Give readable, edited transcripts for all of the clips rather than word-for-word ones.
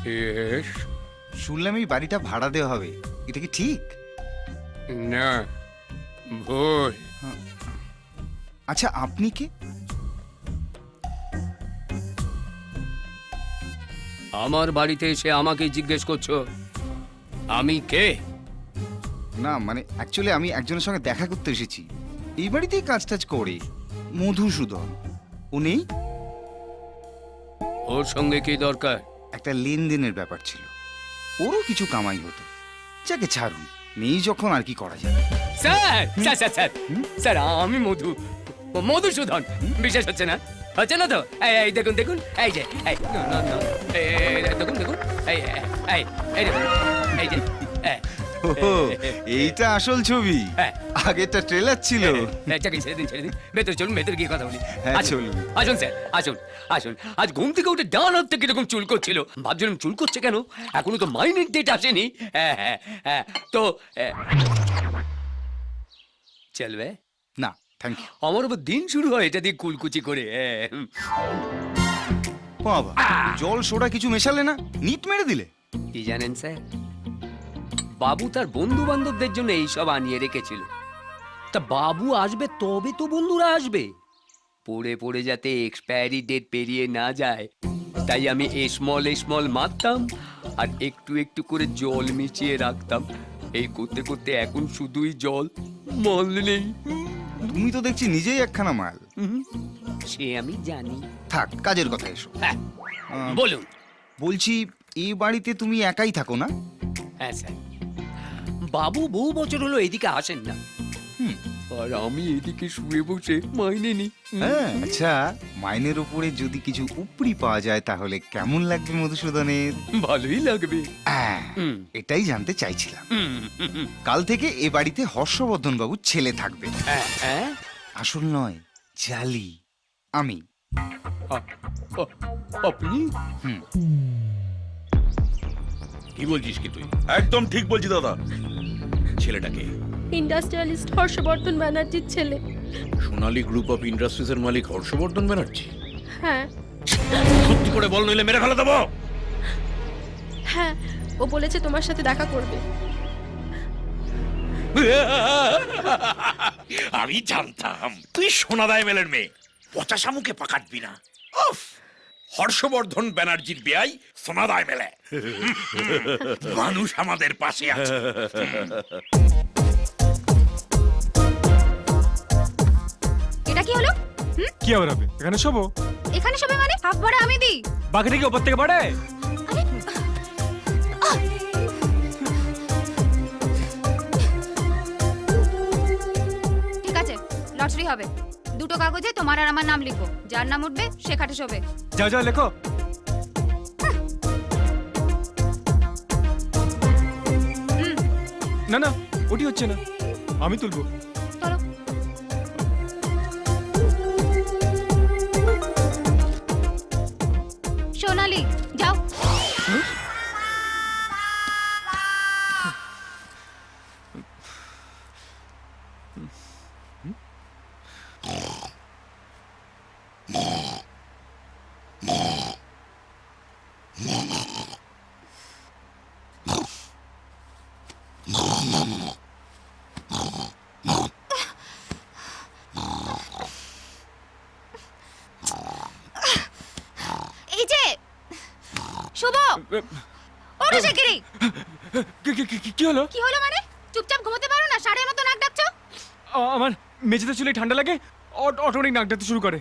Yes. শুনলাম এই বাড়িটা ভাড়া দেওয়া হবে, এটা কি ঠিক? না, ভুল। আচ্ছা, আপনি কে? আমার বাড়িতে এসে আমাকে জিজ্ঞেস করছো আমি কে? না মানে অ্যাকচুয়ালি আমি একজনের সঙ্গে দেখা করতে এসেছি, এই বাড়িতেই কাজ টাজ করে, মধুসূদন। উনি ওর সঙ্গে কি দরকার? একটা লেনদেনের ব্যাপার ছিল, ওরও কিছু কামাই হতো। যাকে ছাড়ুন, নেই যখন আর কি করা যাবে। Sir sir sir sir sir আমি মধুসূদন। বিশ্বাস হচ্ছে না? হচ্ছে না তো? এই দেখুন দেখুন, এই যে এই না, না, না, দেখুন দেখুন, এই এই এই দেখুন, এই যে ওহো, এইটা আসল ছবি। হ্যাঁ। আগেরটা ট্রেলার ছিল। চাকরি ছেড়ে দিন ছেড়ে দিন, ভেতরে চলুন, ভেতরে গিয়ে কথা বলি। হ্যাঁ, আসুন চলুন। আসুন স্যার, আসুন আসুন। আজ ঘুম থেকে উঠে ডান হাত থেকে কিরকম চুল করছিল, ভাবছিলাম চুল করছে কেন, এখনো তো মাইনের ডেট আসেনি। হ্যাঁ হ্যাঁ হ্যাঁ, তো চলবে? না থ্যাংক ইউ। আমার উপর দিন শুরু হয় এটা দিয়ে কুলকুচি করে। বাবা, জল সোডা কিছু মেশালে না, নিট মেরে দিলে। কি জানেন স্যার, বাবু তার বন্ধু বান্ধবদের জন্য এইসব আনিয়ে রেখেছিল। তা বাবু আসবে তবে তো বন্ধুরা আসবে, পড়ে পড়ে যাতে এক্সপায়ারি ডেট পেরিয়ে না যায়, তাই আমি স্মল মারতাম আর একটু একটু করে জল মিশিয়ে রাখতাম। এই করতে করতে এখন শুধুই জল, মল নেই। তুমি তো দেখছি নিজেই একখানা মাল। সে আমি জানি। থাক, কাজের কথা এসো। হ্যাঁ আহ, বলুন। বলছি, এই বাড়িতে তুমি একাই থাকো না? হ্যাঁ স্যার, বাবু বহু বছর হলো এদিকে আসেন না, আর আমি এদিকে শুয়ে বসে মাইনে নিই। হ্যাঁ। আচ্ছা, মাইনের উপরে যদি কিছু উপরি পাওয়া যায় তাহলে কেমন লাগবে মধুসূদনের? ভালোই লাগবে। হ্যাঁ, হুম। এটাই জানতে চাইছিলাম। হুম, হুম, হুম। কাল থেকে এ বাড়িতে হর্ষবর্ধন বাবুর ছেলে থাকবে। হ্যাঁ, হ্যাঁ? আসল নয়, জালি। আমি। আপনি? হুম। কি বলছিস কি তুই? একদম ঠিক বলছি দাদা। ছেলেটাকে ইন্ডাস্ট্রিয়ালিস্ট হর্ষবর্ধন ব্যানার্জির ছেলে। সোনালী গ্রুপ অফ ইন্ডাস্ট্রিজ এর মালিক হর্ষবর্ধন ব্যানার্জি। হ্যাঁ সত্যি করে বল, নইলে মেরে ফেলে দেবো। হ্যাঁ, ও বলেছে তোমার সাথে দেখা করবে। আমি জানতাম তুই সোনাদায় মেলের মেয়ে, পচা শামুকে পাকাটবি না। উফ, হর্ষবর্ধন ব্যানার্জির বেয়াই সোনাদায় মেলে। মানুষ আমাদের পাশে আছে। এটা কি হলো? কি আবার হবে? এখানে শোবো। এখানে সবে মানে হাফ ভাড়া আমি দিই। বাকিটা কি ওপর থেকে পড়ে? ঠিক আছে, লটারি হবে। দুটো কাগজে তোমার আর আমার নাম লিখবো, যার নাম উঠবে সে খাটে শোবে। যাও যাও লেখো। না না, ওটি হচ্ছে না, আমি তুলবো। চলো। সোনালি, যাও। এই যে শুভ, ওঠো শিগগিরি। কি হলো? কি হলো মানে? চুপচাপ ঘুমোতে পারো না? ষাঁড়ের মতো নাক ডাকছো। আমার মেঝেতে চুলে ঠান্ডা লাগে, অটোমেটিক নাক ডাকতে শুরু করে।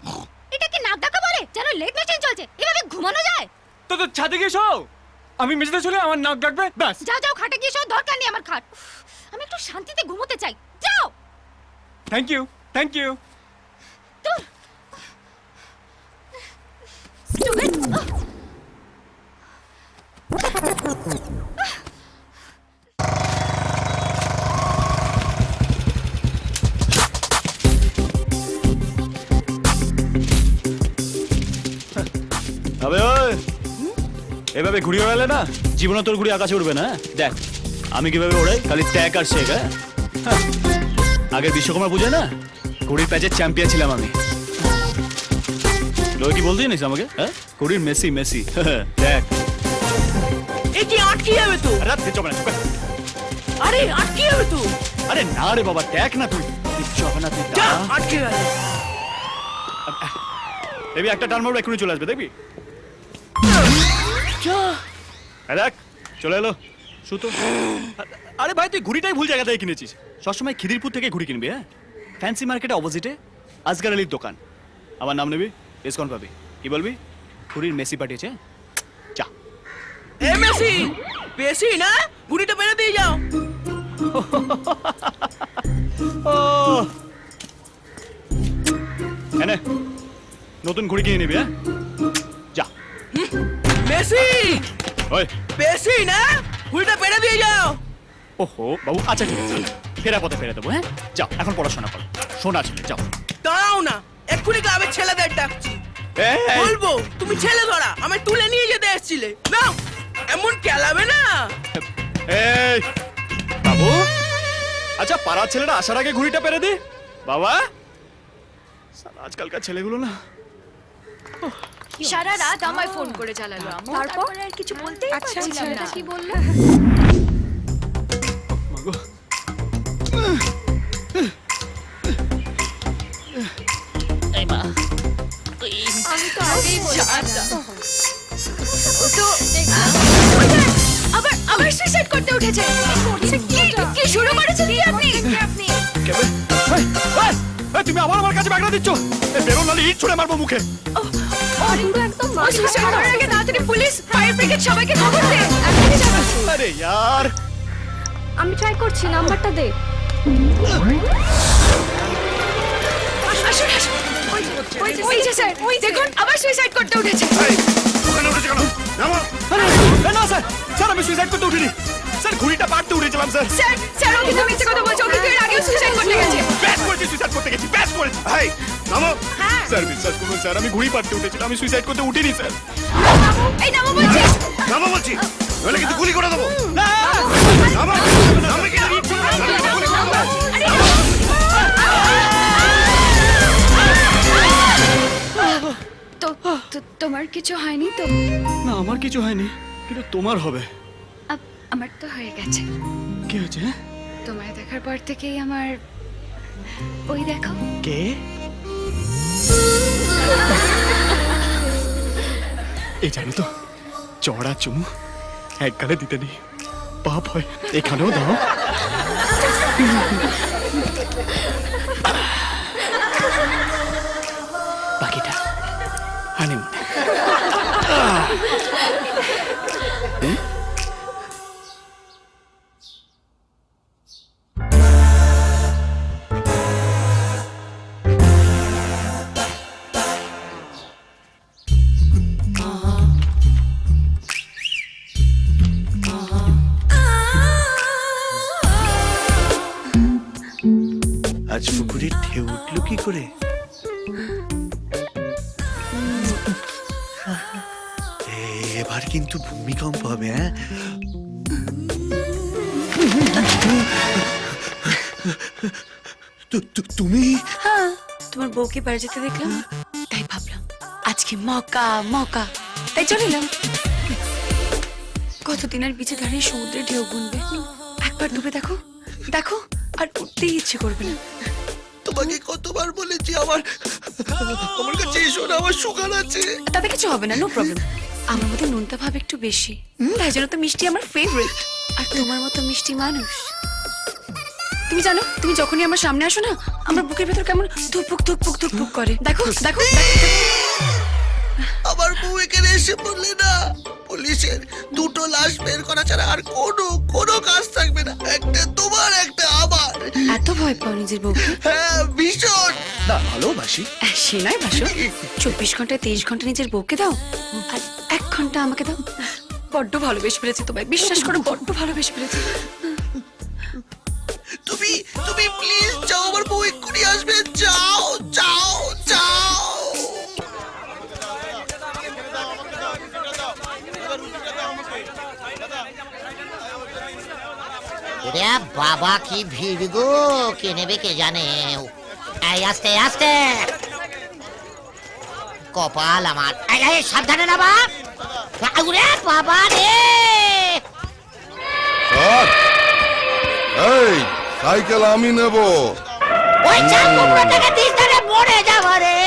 এটা কি নাক ডাকা বলে? যেন লেট মেশিন চলছে। এভাবে ঘুমানো যায়? তো ছাদে গিয়ে শো। আমি মেঝেতে চুলে আমার নাক ডাকবে, ব্যাস। যাও যাও, খাটে গিয়ে শো, দরকার নেই আমার খাট। আমি একটু শান্তিতে ঘুমোতে চাই। যাও। Thank you, thank you. দূর। Stupid. আবে ওই, এভাবে ঘুরিয়ে বেড়ালে না জীবনে তোর ঘুড়ি আকাশে উঠবে না। দেখ আমি কিভাবে ওড়াই, খালি ট্যাক আর শেখ। হ্যাঁ, আগে বিশ্বকর্মা পুজো না ঘুড়ির প্যাচের চ্যাম্পিয়ন ছিলাম আমি। লোক কি বলতে জানিস আমাকে? হ্যাঁ, ঘুড়ির মেসি মেসি। দেখ এটি আটকে যাবে তো। আরে তুই চুপ না, চুপ কর। আরে আটকে যাবে তো। আরে না রে বাবা, দেখ না তুই কিচ্ছু হবে না, তুই যা, দাঁড়া। আটকে গেল। দেখবি একটা টার্ন মারবো এক্ষুনি চলে আসবে, দেখবি? যা। এই দেখ চলে এলো সুতো। আরে ভাই তুই ঘুড়িটাই ভুল জায়গা থেকে কিনেছিস। সবসময় খিদিরপুর থেকে ঘুড়ি কিনবি, হ্যাঁ? ফ্যান্সি মার্কেটে অপোজিটে আজকার আলীর দোকান। আমার নাম নেবি, ডিসকাউন্ট পাবি। কি বলবি? ঘুড়ির মেসি পাঠিয়েছে, যা। এ মেসি, বেশি না, গুড়িটা পেরে দিয়ে যাও। ও এনে নতুন ঘুড়ি কিনে নিবি, হ্যাঁ? যা। মেসি, ওই বেশি না, গুড়িটা পেরে দিয়ে যাও। ওহো বাবু, আচ্ছা ঠিক আছে, ফেরা পথে ফেরে দেবো, হ্যাঁ? যাও এখন পড়াশোনা করো, শোনা ছিল, যাও। দাঁড়াও না, এক্ষুনি গ্রামের ছেলেদের ডাকছি। এই, বলবো তুমি ছেলে ধরা আমায় তুলে নিয়ে যেতে এসেছিলে। নাও, এমন কেলাবে না। এই বাবু, আচ্ছা পাড়ার ছেলেরা আসার আগে ঘুড়িটা পেরে দি বাবা। সালা আজকালকার ছেলেগুলো না। সারা রাত আমায় ফোন করে চালালো, তারপর আর কিছু বলতেই পারছিলাম না। কি বললো? মাগো। আমি তো আগেই বলেছিলাম। ও তো আবার সুইসাইড করতে উঠেছে। কি শুরু করেছেন কি আপনি? কেবে? এই, এই, এই, তুমি আবার আমার কাছে ব্যাগটা দিচ্ছ? এই বেরো নালে ইট ছুঁড়ে মারবো মুখে। ও সুইসাইড করার আগে তাড়াতাড়ি পুলিশ, ফায়ার ব্রিগেড সবাইকে খবর দে। এখনই জানাচ্ছি। আরে यार, আমি ট্রাই করছি, নাম্বারটা দে। আসুন আসুন। ওই যে স্যার, দেখুন আবার সুইসাইড করতে উঠেছে। ওখানে উঠেছে কেন? নামো। আরে না স্যার, স্যার আমি সুইসাইড করতে উঠিনি স্যার, ঘুড়িটা পাড়তে উঠেছিলাম স্যার। স্যার ও কিন্তু মিথ্যে কথা বলছে, ও কিন্তু এর আগেও সুইসাইড করতে গেছে। ব্যাস করেছি, সুইসাইড করতে গেছি, ব্যাস করেছি। ভাই নামো। স্যার বিশ্বাস করুন স্যার, আমি ঘুড়ি পাড়তে উঠেছিলাম, আমি সুইসাইড করতে উঠিনি স্যার। এই নামো বলছি। নামো বলছি, নইলে কিন্তু গুলি করে দেবো। না নামো। নামে কি? তোমার কিছু হয়নি তো? না আমার কিছু হয়নি, কিন্তু তোমার হবে। আমার তো হয়ে গেছে। কি হয়েছে? হ্যাঁ? তোমায় দেখার পর থেকেই আমার ওই দেখো। কে? এই জানো তো, চড়া চুমু এক গালে দিতে নেই, পাপ হয়। এখানেও দাও। বাকিটা হানিমুনে। আজ পুকুরে ঢেউ উঠলো কি করে? এবার কিন্তু ভূমিকম্প হবে, হ্যাঁ? তুমি? হ্যাঁ, তোমার বউকে বাড়ি যেতে দেখলাম, তাই ভাবলাম আজকে মকা মকা, তাই চলে এলাম। কতদিন আর বিচে দাঁড়িয়ে সমুদ্রে ঢেউ গুনবে? একবার ডুবে দেখো, দেখো, আর উঠতেই ইচ্ছে করবে না। তোমাকে কতবার বলেছি আমার কাছে এসো না, আমার সুগার আছে। তাতে কিছু হবে না, নো প্রবলেম। আমার মতো নোনতা ভাব একটু বেশি, তাই জন্য তো মিষ্টি আমার ফেভারিট। আর তোমার মতো মিষ্টি মানুষ তুমি জানো, তুমি যখনই আমার সামনে আসো না, আমার বুকের ভেতর কেমন ধুকপুক ধুকপুক ধুকপুক করে। দেখো দেখো। আমার বউ এখানে এসে বললে না, পুলিশের দুটো লাশ বের করা ছাড়া আর কোনো কাজ থাকবে না, একটা তোমার একটা আমার। এত ভয় পাও নিজের বউকে? হ্যাঁ ভীষণ। না ভালোবাসি। সে নয় বাসো, 24 ঘন্টায় 23 ঘন্টা নিজের বউকে দাও, আর 1 ঘন্টা আমাকে দাও। বড্ড ভালোবেসে ফেলেছি তোমায়, বিশ্বাস করো, বড্ড ভালোবেসে ফেলেছি। তুমি প্লিজ যাও, আমার বউ এক্ষুনি আসবে, যাও যাও যাও। বাবা কি ভিড় গো, কে নেবে কে জানে। এই আস্তে আস্তে, কপাল আমার। সাবধানে না বাবা রে, বাবা রে। এই সাইকেল আমি নেব। ওই চাল কুমড়ো থেকে তিস্তারে মরে যাবো রে।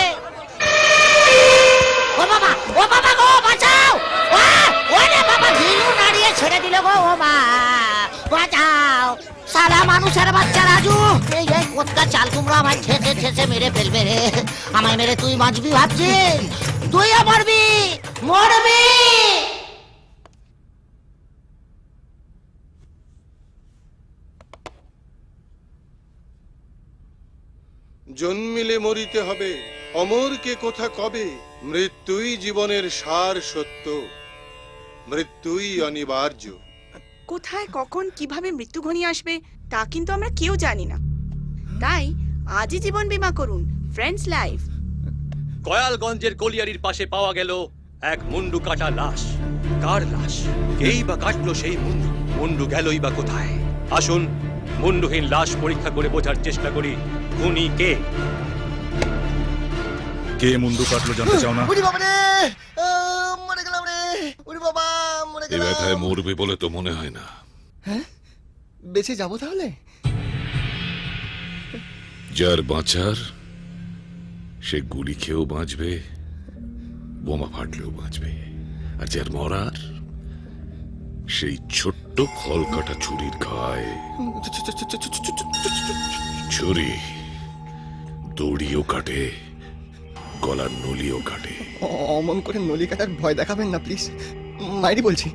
ও বাবা গো বাঁচাও। ওরে বাবা ঘিলু নাড়িয়ে ছেড়ে দিল গো। ও মা বাঁচাও। সালা মানুষের বাচ্চা রাজু, এই কোথা চাল কুমড়ো আমায় ঠেসে ঠেসে মেরে ফেলবে রে। আমায় মেরে তুই বাঁচবি ভাবছিস? তুইও মরবি, মরবি। জন্মিলে মরিতে হবে, অমর কে কোথা কবে, মৃত্যুই জীবনের সার সত্য, মৃত্যুই অনিবার্য। কোথায় কখন কিভাবে মৃত্যু ঘনিয়ে আসবে তা কিন্তু আমরা কেউ জানি না। তাই আজই জীবন বীমা করুন ফ্রেন্ডস লাইফ। কয়ালগঞ্জের কলিয়ারির পাশে পাওয়া গেল এক মুন্ডু কাটা লাশ। কার লাশ? কেই বা কাটলো সেই মুন্ডু? মুন্ডু গেলই বা কোথায়? আসুন মুন্ডুহীন লাশ পরীক্ষা করে বোঝার চেষ্টা করি খুনি কে। কে মুন্ডু কাটলো জানতে চাও না? উরি বাবা রে, মরে গেলাম রে। উরি বাবা, মরে এই গেলাম। ব্যথায় মরবে বলে তো মনে হয় না। হ্যাঁ, বেঁচে যাবো তাহলে? যার বাঁচার সে গুলি খেয়েও বাঁচবে, বোমা ফাটলেও বাঁচবে, আর যার মরার সেই ছোট্ট ফল কাটা ছুরির ঘায়ে। ছুরি দড়িও কাটে, গলার নলিও কাটে। অমন করে নলি কাটার ভয় দেখাবেন না প্লিজ। মাইরি বলছি,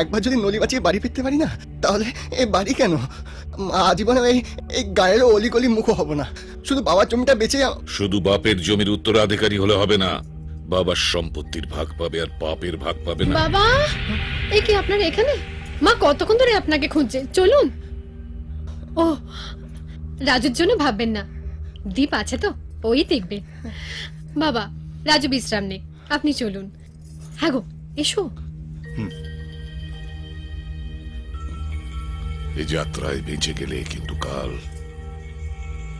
একবার যদি নলি বাঁচিয়ে বাড়ি ফিরতে পারি না, তাহলে এই বাড়ি কেন, আজীবনে এই গায়ের অলিগলি মুখো হব না। শুধু বাবার জমিটা বেঁচে শুধু বাপের জমির উত্তরাধিকারী হলে হবে না, বাবার সম্পত্তির ভাগ পাবে আর পাপের ভাগ পাবে না। বাবা, এই কি আপনার এখানে? মা কতক্ষণ ধরে আপনাকে খুঁজছে, চলুন। ও, রাজুর জন্য ভাববেন না, দীপ আছে তো, ওই দেখবে। বাবা, রাজু বিশ্রাম নে, আপনি চলুন। হ্যাঁ গো, এসো। এই যাত্রায় বেঁচে গেলে কিন্তু কাল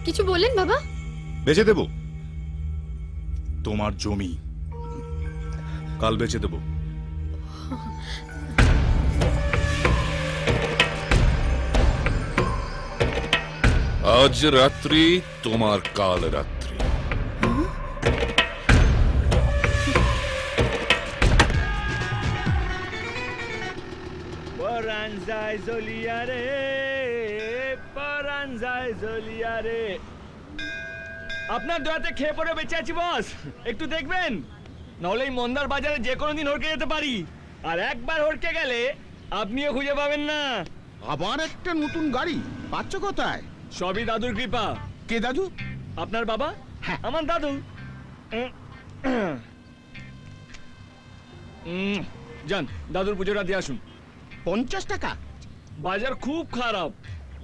কিছু বললেন বাবা? বেচে দেব তোমার জমি, কাল বেচে দেব। আজ রাত্রি তোমার কাল রাত্রি। পরান যায় জ্বলিয়া রে, পরান যায় জ্বলিয়া রে। আপনার দয়াতে খেয়ে পরে বেঁচে আছি বস, একটু দেখবেন। নাহলে এই মন্দার বাজারে যে কোনো দিন হড়কে যেতে পারি, আর একবার হড়কে গেলে আপনিও খুঁজে পাবেন না। আবার একটা নতুন গাড়ি পাচ্ছ কোথায়? সবই দাদুর কৃপা। কে দাদু? আপনার বাবা? হ্যাঁ, আমার দাদু। যান, দাদুর পুজোটা দিয়ে আসুন। 50 টাকা? বাজার খুব খারাপ,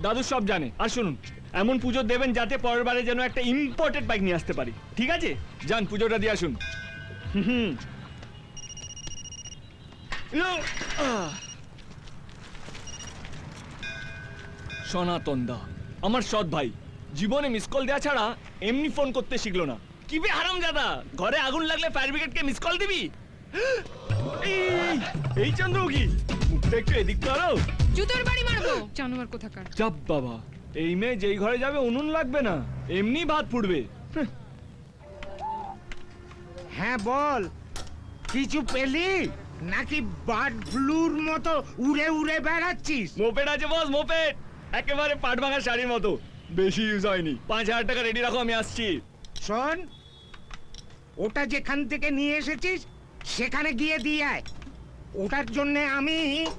দাদু সব জানে। আর শুনুন, এমন পুজো দেবেন যাতে পরের বারে যেন একটা ইম্পোর্টেড বাইক নিয়ে আসতে পারি, ঠিক আছে? যান, পুজোটা দিয়ে আসুন। সনাতন দা, আমার সৎ ভাই, জীবনে মিস কল দেওয়া ছাড়া এমনি ফোন করতে শিখলো না। কি বে হারামজাদা, ঘরে আগুন লাগলে ফায়ার ব্রিগেডকে মিস কল দিবি? এই চন্দ্রমুখী, মুখটা একটু এদিক করো। জুতোর বাড়ি মারবো, জানোয়ার কোথাকার। চাপ বাবা, এই মেয়ে যেই ঘরে যাবে উনুন লাগবে না, এমনি ভাত ফুটবে। হ্যাঁ বল, কিছু পেলি নাকি বার্ড ফ্লুর মতো উড়ে উড়ে বেড়াচ্ছিস? মোপেড আছে বস, মোপেড, একেবারে পাট ভাঙা শাড়ির মতো, বেশি ইউজ হয়নি। 5000 টাকা রেডি রাখো, আমি আসছি। শোন, ওটা যেখান থেকে নিয়ে এসেছিস সেখানে গিয়ে দিয়ে আয়। ওটার জন্য আমি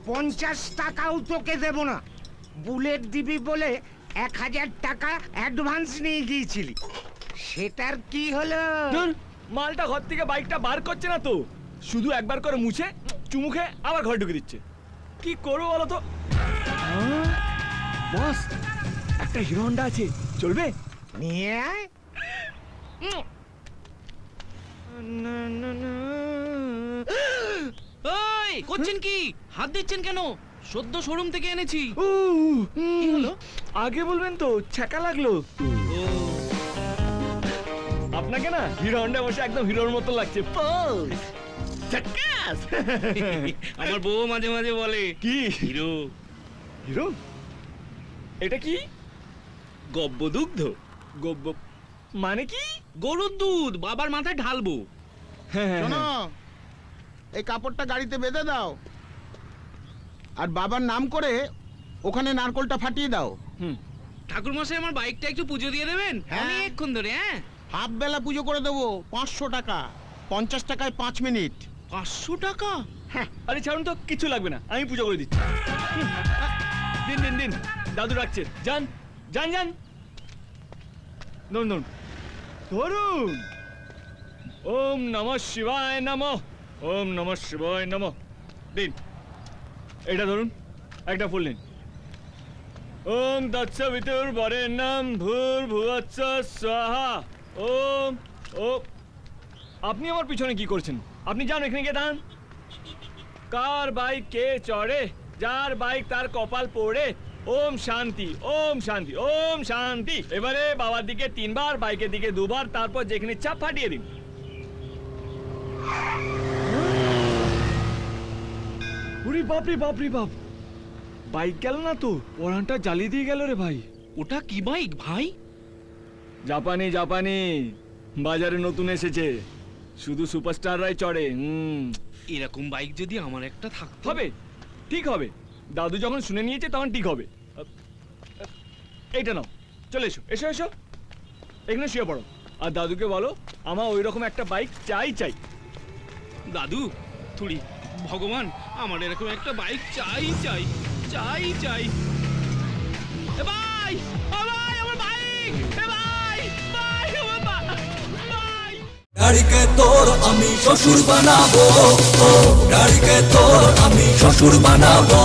50 টাকাও তোকে দেব না। বুলেট দিবি বলে 1000 টাকা অ্যাডভান্স নিয়ে গিয়েছিলি, সেটার কি হলো? ধুর, মালটা ঘর থেকে বাইকটা বার করছে না তো, শুধু একবার করে মুছে চুমু খেয়ে আবার ঘরে ঢুকে দিচ্ছে। কি করবো বলো তো? বস, একটা হিরো হন্ডা আছে, চলবে? নিয়ে আয়। ওই করছেন কি? হাত দিচ্ছেন কেন? সদ্য শোরুম থেকে এনেছি। কি হলো? আগে বলবেন তো, ছ্যাঁকা লাগলো। আপনাকে না হিরো হন্ডা বসে একদম হিরোর মতো লাগছে। আমার বউ মাঝে মাঝে বলে কি হিরো। হিরো এটা কি গব্বদুগ্ধ গব্ব মানে কি গরুর দুধ বাবার মাথায় ঢালবো। হ্যাঁ শোনো, এই কাপড়টা গাড়িতে বেঁধে দাও আর বাবার নাম করে ওখানে নারকলটা ফাটিয়ে দাও। ঠাকুর মশাই আমার বাইকটা একটু পুজো দিয়ে দেবেন অনেকক্ষণ ধরে। হ্যাঁ হাফ বেলা পুজো করে দেবো, 500 টাকা, 50 টাকায় 5 মিনিট। 500 টাকা? আরে ছাড়ুন তো, কিছু লাগবে না, আমি পুজো করে দিচ্ছি। দিন দিন দিন, দাদু রাখছে, যান যান যান, ধরুন ধরুন। ওম নমঃ শিবায় নমঃ, ওম নমঃ শিবায় নমঃ। দিন, এটা ধরুন, একটা ফুল নিন। ওম তৎসবিতুর বরেণ্যম ভূর্ভুবস্সুঃ স্বাহা। ওম ও আপনি আমার পিছনে কি করছেন? আপনি যান, এখানে গিয়ে দাঁড়ান। কার বাইক কে চড়ে, যার বাইক তার কপাল পড়ে। ওম শান্তি, ওম শান্তি, ওম শান্তি। এবারে বাবার দিকে 3 বার, বাইকের দিকে 2 বার, তারপর যেখানে চাপ ফাটিয়ে দিন। ওরে বাপ রে বাপ রে বাপ, বাইক গেল না তো, পরানটা জ্বালিয়ে দিয়ে গেল রে ভাই। ওটা কি বাইক ভাই? জাপানি জাপানি, বাজারে নতুন এসেছে, শুধু সুপারস্টাররাই চড়ে। এরকম বাইক যদি আমার একটা থাকতো। হবে, ঠিক হবে। দাদু যখন শুনে নিয়েছে তখন ঠিক হবে। এইটা নাও, চলে এসো এসো এসো, এখানে শুয়ে পড়ো। আর দাদুকে বলো আমার ওই রকম একটা বাইক চাই চাই। দাদু থুড়ি, ভগবান আমার এরকম একটা বাইক চাই চাই চাই চাই। এ ভাই, ও ভাই, আমার বাইক, এ ভাই, ভাই, আমার ভাই। গাড়িকে তোর আমি শ্বশুর বানাবো, গাড়িকে তোর আমি শ্বশুর বানাবো।